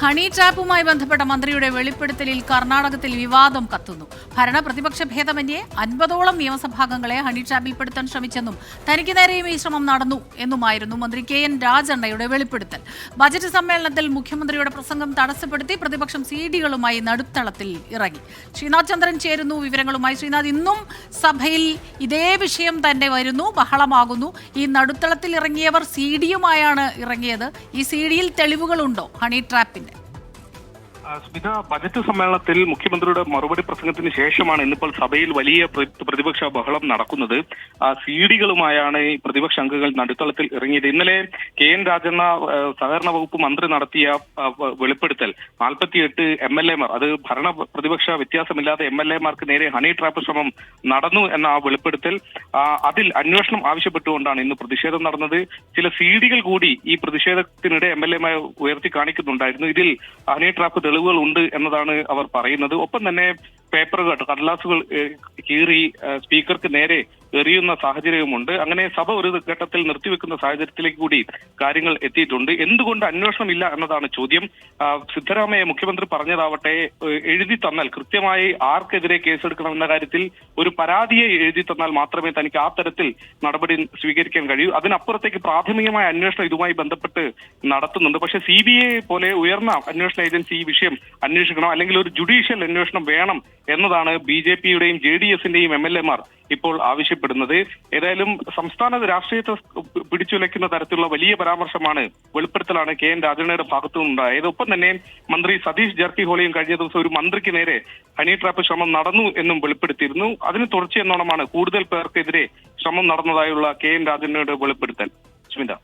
Honey ട്രാപ്പുമായി ബന്ധപ്പെട്ട മന്ത്രിയുടെ വെളിപ്പെടുത്തലിൽ കർണാടകത്തിൽ വിവാദം കത്തുന്നു. ഭരണ പ്രതിപക്ഷ ഭേദമന്യേ 50ഓളം നിയമസഭാംഗങ്ങളെ ഹണി ട്രാപ്പിൽപ്പെടുത്താൻ ശ്രമിച്ചെന്നും തനിക്ക് നേരെയും ഈ ശ്രമം നടന്നു എന്നുമായിരുന്നു മന്ത്രി കെ.എൻ. രാജണ്ണയുടെ വെളിപ്പെടുത്തൽ. ബജറ്റ് സമ്മേളനത്തിൽ മുഖ്യമന്ത്രിയുടെ പ്രസംഗം തടസ്സപ്പെടുത്തി പ്രതിപക്ഷം സിഡികളുമായി നടുത്തളത്തിൽ ഇറങ്ങി. ശ്രീനാഥ് ചന്ദ്രൻ ചേരുന്നു വിവരങ്ങളുമായി. ശ്രീനാഥ്, ഇന്നും സഭയിൽ ഇതേ വിഷയം തന്നെ വരുന്നു, ബഹളമാകുന്നു. ഈ നടുത്തളത്തിൽ ഇറങ്ങിയവർ സിഡിയുമായാണ് ഇറങ്ങിയത്. ഈ സിഡിയിൽ തെളിവുകളുണ്ടോ ഹണി ട്രാപ്പിന്റെ? സ്മിത, ബജറ്റ് സമ്മേളനത്തിൽ മുഖ്യമന്ത്രിയുടെ മറുപടി പ്രസംഗത്തിന് ശേഷമാണ് ഇന്നിപ്പോൾ സഭയിൽ വലിയ പ്രതിപക്ഷ ബഹളം നടക്കുന്നത്. സിഡികളുമായാണ് ഈ പ്രതിപക്ഷ അംഗങ്ങൾ നടുത്തളത്തിൽ ഇറങ്ങിയത്. ഇന്നലെ കെ.എൻ. രാജണ്ണ സഹകരണ വകുപ്പ് മന്ത്രി നടത്തിയ വെളിപ്പെടുത്തൽ 48 MLA-മാർ, അത് ഭരണ പ്രതിപക്ഷ വ്യത്യാസമില്ലാതെ MLA-മാർക്ക് നേരെ ഹണി ട്രാപ്പ് ശ്രമം നടന്നു എന്ന ആ വെളിപ്പെടുത്തൽ, അതിൽ അന്വേഷണം ആവശ്യപ്പെട്ടുകൊണ്ടാണ് ഇന്ന് പ്രതിഷേധം നടന്നത്. ചില സിഡികൾ കൂടി ഈ പ്രതിഷേധത്തിനിടെ MLA-മാർ ഉയർത്തി കാണിക്കുന്നുണ്ടായിരുന്നു. ഇതിൽ ഹണി ട്രാപ്പ് തെളിവുകൾ ഉണ്ട് എന്നതാണ് അവർ പറയുന്നത്. ഒപ്പം തന്നെ പേപ്പറുകൾ, കടലാസുകൾ കീറി സ്പീക്കർക്ക് നേരെ എറിയുന്ന സാഹചര്യവുമുണ്ട്. അങ്ങനെ സഭ ഒരു ഘട്ടത്തിൽ നിർത്തിവെക്കുന്ന സാഹചര്യത്തിലേക്ക് കൂടി കാര്യങ്ങൾ എത്തിയിട്ടുണ്ട്. എന്തുകൊണ്ട് അന്വേഷണം ഇല്ല എന്നതാണ് ചോദ്യം. സിദ്ധരാമയ്യ മുഖ്യമന്ത്രി പറഞ്ഞതാവട്ടെ, എഴുതി തന്നാൽ കൃത്യമായി ആർക്കെതിരെ കേസെടുക്കണമെന്ന കാര്യത്തിൽ ഒരു പരാതിയെ എഴുതി തന്നാൽ മാത്രമേ തനിക്ക് ആ തരത്തിൽ നടപടി സ്വീകരിക്കാൻ കഴിയൂ. അതിനപ്പുറത്തേക്ക് പ്രാഥമികമായ അന്വേഷണം ഇതുമായി ബന്ധപ്പെട്ട് നടത്തുന്നുണ്ട്. പക്ഷേ CBI പോലെ ഉയർന്ന അന്വേഷണ ഏജൻസി ഈ വിഷയം അന്വേഷിക്കണം, അല്ലെങ്കിൽ ഒരു ജുഡീഷ്യൽ അന്വേഷണം വേണം എന്നതാണ് BJP-യുടെയും JDS-ന്റെയും MLA-മാർ ഇപ്പോൾ ആവശ്യപ്പെടുന്നത്. ഏതായാലും സംസ്ഥാന രാഷ്ട്രീയത്തെ പിടിച്ചുലയ്ക്കുന്ന തരത്തിലുള്ള വലിയ പരാമർശമാണ്, വെളിപ്പെടുത്തലാണ് കെ.എൻ. രാജണ്ണയുടെ ഭാഗത്തു നിന്നുണ്ടായത്. ഒപ്പം തന്നെ മന്ത്രി സതീഷ് ജർക്കിഹോളിയും കഴിഞ്ഞ ദിവസം ഒരു മന്ത്രിക്ക് നേരെ ഹണി ട്രാപ്പ് ശ്രമം നടന്നു എന്നും വെളിപ്പെടുത്തിയിരുന്നു. അതിന് തുടർച്ചയെന്നോണമാണ് കൂടുതൽ പേർക്കെതിരെ ശ്രമം നടന്നതായുള്ള കെ.എൻ. രാജണ്ണയുടെ വെളിപ്പെടുത്തൽ. സ്മിത.